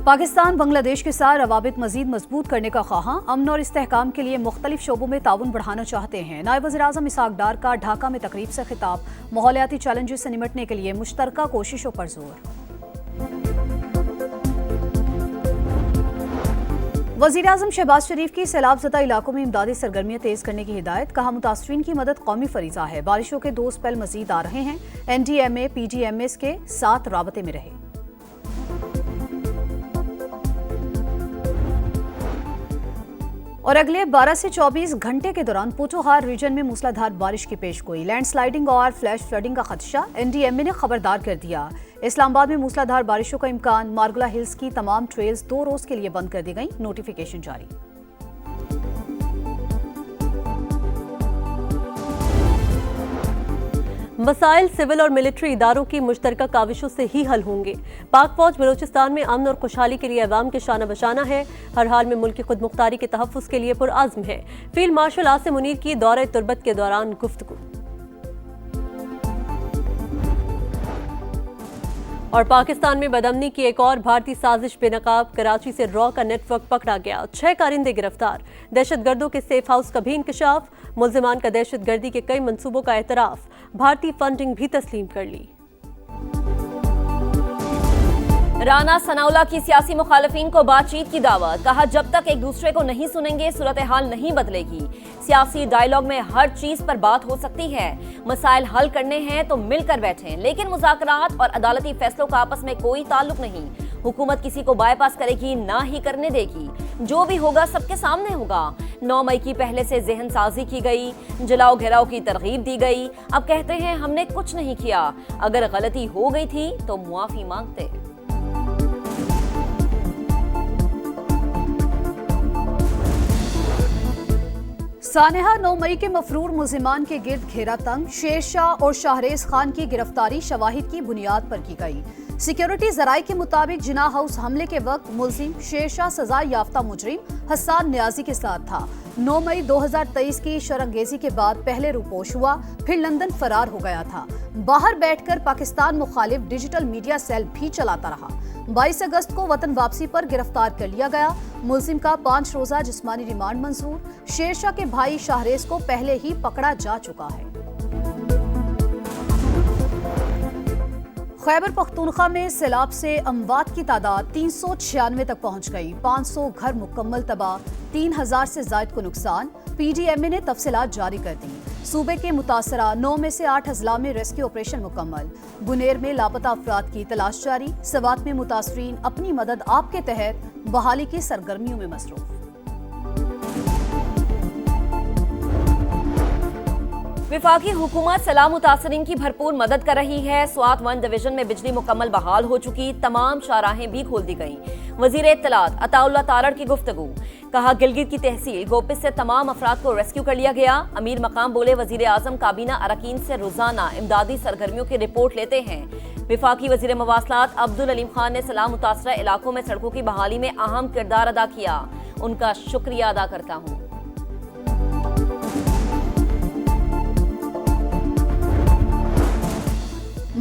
पाकिस्तान बांग्लादेश के साथ रवाबित मजीद मजबूत करने का ख्वाहां, अमन और इस्तेहकाम के लिए मुख्तलिफ शोबों में ताउन बढ़ाना चाहते हैं। नायब वज़ीर-ए-आज़म इसहाक डार का ढाका में तकरीब से खिताब, माहौलियाती चैलेंजेस से निमटने के लिए मुश्तरका कोशिशों पर जोर। वज़ीर-ए-आज़म शहबाज शरीफ की सैलाब-ज़दा इलाकों में इमदादी सरगर्मियां तेज करने की हिदायत, कहा मुतासरीन की मदद कौमी फरीज़ा है। बारिशों के 2 स्पेल मजीद आ रहे हैं, NDMA PDMS के साथ राबते में रहे। और अगले 12 से 24 घंटे के दौरान पोठोहार रीजन में मूसलाधार बारिश की पेशगोई, लैंडस्लाइडिंग और फ्लैश फ्लडिंग का खदशा, NDMA ने खबरदार कर दिया। इस्लामाबाद में मूसलाधार बारिशों का इम्कान, मार्गला हिल्स की तमाम ट्रेल्स 2 रोज के लिए बंद कर दी गई, नोटिफिकेशन जारी। मसाइल सिविल और मिलिट्री इदारों की मुश्तरका काविशों से ही हल होंगे। पाक फौज बलोचिस्तान में अमन और खुशहाली के लिए अवाम के शाना बशाना है, हर हाल में मुल्क की खुद मुख्तारी के तहफ़्फ़ुज़ के लिए पुरअज़्म है। फील्ड मार्शल आसिम मुनीर की दौरे तुर्बत के दौरान गुफ्तगू। और पाकिस्तान में बदअमनी की एक और भारतीय साजिश बेनकाब, कराची से रॉ का नेटवर्क पकड़ा गया, 6 कारिंदे गिरफ्तार। दहशतगर्दों के सेफ हाउस का भी इंकशाफ, मुल्जिमान का दहशतगर्दी के कई मंसूबों का एतराफ, भारतीय फंडिंग भी तस्लीम कर ली। राना सनाउल्लाह की सियासी मुखालिफिन को बातचीत की दावत, कहा जब तक एक दूसरे को नहीं सुनेंगे सूरत हाल नहीं बदलेगी। सियासी डायलॉग में हर चीज पर बात हो सकती है, मसाइल हल करने हैं तो मिलकर बैठें, लेकिन मुज़ाकरात और अदालती फैसलों का आपस में कोई ताल्लुक नहीं। हुकूमत किसी को बाईपास करेगी, ना ही करने देगी। जो भी होगा सबके सामने होगा। 9 मई की पहले से जहन साजी की गई, जलाओ घेराव की तरगीब दी गई। अब कहते हैं हमने कुछ नहीं किया, अगर गलती हो गई थी तो मुआफी मांगते। सानेहा 9 मई के मफरूर मुल्जिमान के गिर्द घेरा तंग, शेरशाह और शाहरेज खान की गिरफ्तारी शवाहिद की बुनियाद पर की गई। सिक्योरिटी जराये के मुताबिक जिना हाउस हमले के वक्त मुल्जिम शेरशाह सजा याफ्ता मुजरिम हसन नियाजी के साथ था। 9 मई 2023 की शरंगेजी के बाद पहले रूपोश हुआ, फिर लंदन फरार हो गया था। बाहर बैठकर पाकिस्तान मुखालिफ डिजिटल मीडिया सेल भी चलाता रहा। 22 अगस्त को वतन वापसी पर गिरफ्तार कर लिया गया। मुल्जिम का 5 रोजा जिस्मानी रिमांड मंजूर। शेरशाह के भाई शाहरेज को पहले ही पकड़ा जा चुका है। खैबर पख्तूनख्वा में सैलाब से अमवात की तादाद 396 तक पहुंच गई। 500 घर मुकम्मल तबाह, 3000 से जायद को नुकसान। PDMA ने तफसीलात जारी कर दी। सूबे के मुतासरा 9 में से 8 अजला में रेस्क्यू ऑपरेशन मुकम्मल। बुनेर में लापता अफराद की तलाश जारी। सवात में मुतासरीन अपनी मदद आप के तहत बहाली की सरगर्मियों में मसरूफ। विफाकी हुकूमत सैलाब मुतासरीन की भरपूर मदद कर रही है। स्वात 1 डिवीजन में बिजली मुकम्मल बहाल हो चुकी, तमाम शाहराहें भी खोल दी गईं। वजीर इत्तलात अताउल्लाह तारड़ की गुफ्तगू, कहा गिलगित की तहसील गोपित से तमाम अफराद को रेस्क्यू कर लिया गया। अमीर मकाम बोले वजीर आजम काबीना अरकान से रोजाना इमदादी सरगर्मियों की रिपोर्ट लेते हैं। विफाकी वजीर मवासलात अब्दुल अलीम खान ने सैलाब मुतासरा इलाकों में सड़कों की बहाली में अहम किरदार अदा किया, उनका शुक्रिया अदा करता हूँ।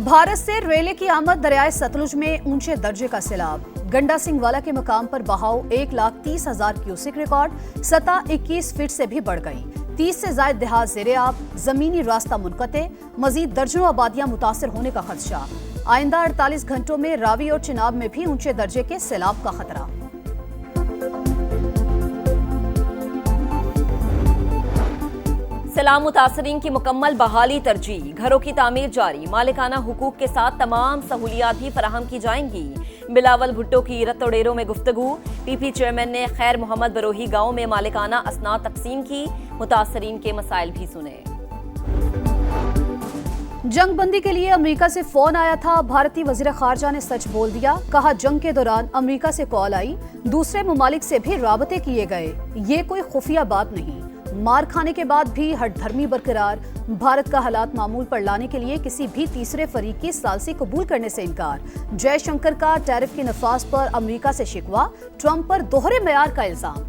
भारत से रेले की आमद, दरियाए सतलुज में ऊंचे दर्जे का सैलाब। गंडा सिंह वाला के मकाम पर बहाव 1,30,000 क्यूसिक रिकॉर्ड। सतह 21 फीट से भी बढ़ गई। 30 से ज्यादा देहात ज़ेरे-आब, जमीनी रास्ता मुनक़ते, मजीद दर्जनों आबादियां मुतासर होने का खदशा। आइंदा 48 घंटों में रावी और चिनाब में भी ऊंचे दर्जे के सैलाब का खतरा। सैलाब मुतासरीन की मुकम्मल बहाली तरजीह, घरों की तामीर जारी। मालिकाना हुकूक के साथ तमाम सहूलियात भी फराहम की जाएंगी। बिलावल भुट्टो की रतोडेरों में गुफ्तगू। PP चेयरमैन ने खैर मोहम्मद बरोही गांव में मालिकाना असनाद तकसीम की, मुतासरीन के मसाइल भी सुने। जंग बंदी के लिए अमेरिका से फोन आया था, भारतीय वजीर खारजा ने सच बोल दिया। कहा जंग के दौरान अमेरिका से कॉल आई, दूसरे ममालिक से भी राबते किए गए, ये कोई खुफिया बात नहीं। मार खाने के बाद भी हठधर्मी बरकरार। भारत का हालात मामूल पर लाने के लिए किसी भी तीसरे फरीक की सालसी कबूल करने से इनकार। जयशंकर का टैरिफ के नफाज पर अमेरिका से शिकवा, ट्रंप पर दोहरे मयार का इल्जाम।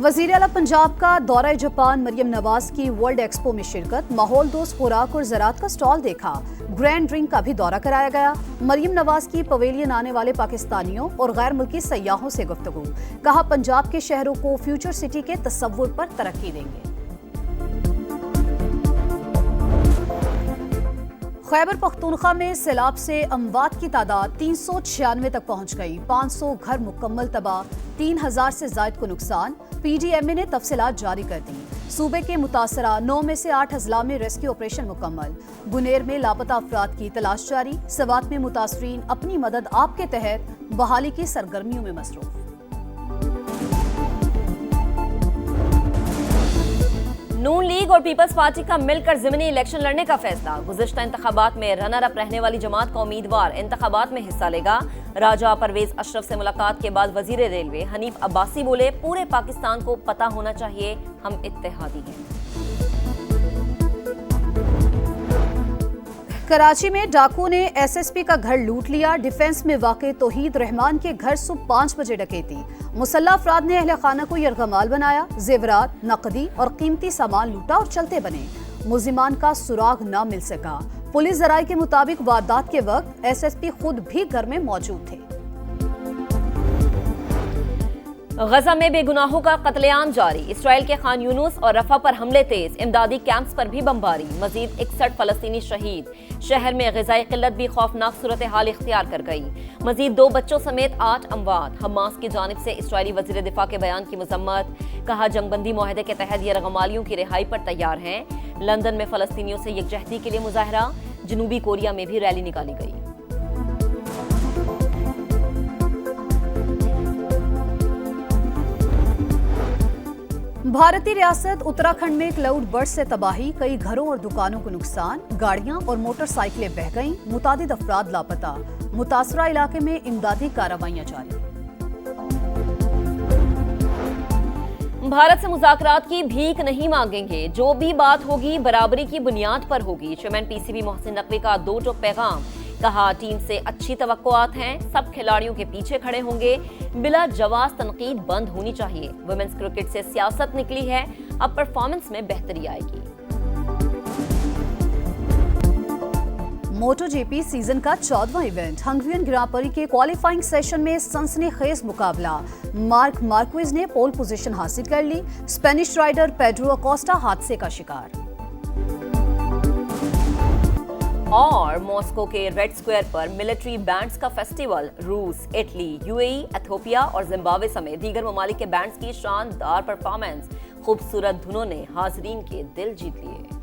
वजीर आला पंजाब का दौरा जापान मरियम नवाज की वर्ल्ड एक्सपो में शिरकत, माहौल दोस्त खुराक और ज़राअत का स्टॉल देखा। ग्रैंड ड्रिंक का भी दौरा कराया गया। मरियम नवाज की पवेलियन आने वाले पाकिस्तानियों और गैर मुल्की सयाहों से गुफ्तगू, कहा पंजाब के शहरों को फ्यूचर सिटी के तस्वुर पर तरक्की देंगे। खैबर पख्तूनख्वा में सैलाब से अमवात की तादाद 396 तक पहुंच गई। 500 घर मुकम्मल तबाह, 3000 से जायद को नुकसान। PDMA ने तफसीलात जारी कर दी। सूबे के मुतासरा 9 में से 8 अजला में रेस्क्यू ऑपरेशन मुकम्मल। गुनेर में लापता अफराद की तलाश जारी। सवात में मुतासरीन अपनी मदद आपके तहत बहाली की सरगर्मियों में मसरूफ। नून लीग और पीपल्स पार्टी का मिलकर ज़िमनी इलेक्शन लड़ने का फैसला। गुज़िश्ता इंतखाबात में रनर अप रहने वाली जमात का उम्मीदवार इंतखाबात में हिस्सा लेगा। राजा परवेज अशरफ से मुलाकात के बाद वजीर रेलवे हनीफ अब्बासी बोले, पूरे पाकिस्तान को पता होना चाहिए हम इत्तेहादी हैं। कराची में डाकू ने SSP का घर लूट लिया। डिफेंस में वाक़े तौहीद रहमान के घर सुबह 5 बजे डकैती। मुसल्लह अफराद ने अहले खाना को यरगमाल बनाया। जेवरात, नकदी और कीमती सामान लूटा और चलते बने। मुलजिमान का सुराग न मिल सका। पुलिस जराये के मुताबिक वारदात के वक्त SSP खुद भी घर में मौजूद थे। गजा में बेगुनाहों का कत्लेआम जारी। इसराइल के खान यूनुस और रफा पर हमले तेज, इमदादी कैंप्स पर भी बमबारी। मजीद 61 फलस्तीनी शहीद। शहर में ग़िज़ाई किल्लत भी खौफनाक सूरत हाल इख्तियार कर गई। मजीद 2 बच्चों समेत 8 अमवात। हमास की जानिब से इसराइली वज़ीर दिफा के बयान की मजम्मत, कहा जंगबंदी मुआहदे के तहत ये रगमालियों की रिहाई पर तैयार हैं। लंदन में फलस्तीनियों से यकजहती के लिए मुजाहरा। जनूबी कोरिया में भी रैली निकाली गई। भारतीय रियासत उत्तराखंड में क्लाउड बर्स्ट से तबाही, कई घरों और दुकानों को नुकसान। गाड़ियां और मोटरसाइकिलें बह गईं, मुतादिद अफराद लापता। मुतासरा इलाके में इमदादी कार्रवाइयां जारी। भारत से मुज़ाकरात की भीख नहीं मांगेंगे, जो भी बात होगी बराबरी की बुनियाद पर होगी। चेयरमैन PCB मोहसिन नकवी का 2 टोक पैगाम, कहा टीम से अच्छी तवक्कुआत हैं, सब खिलाड़ियों के पीछे खड़े होंगे। बिला जवाज तनकीद बंद होनी चाहिए। वुमेन्स क्रिकेट से सियासत निकली है, अब परफॉर्मेंस में बेहतरी आएगी। MotoGP सीजन का 14वां इवेंट, हंगेरियन ग्रां प्री के क्वालिफाइंग सेशन में सनसनीखेज मुकाबला। मार्क मार्क्वेज ने पोल पोजीशन हासिल कर ली। स्पेनिश राइडर पेड्रो अकोस्टा हादसे का शिकार। और मॉस्को के रेड स्क्वायर पर मिलिट्री बैंड्स का फेस्टिवल। रूस, इटली, UAE, एथियोपिया और जिम्बाब्वे समेत दीगर ममालिक के बैंड्स की शानदार परफॉर्मेंस। खूबसूरत धुनों ने हाजरीन के दिल जीत लिए।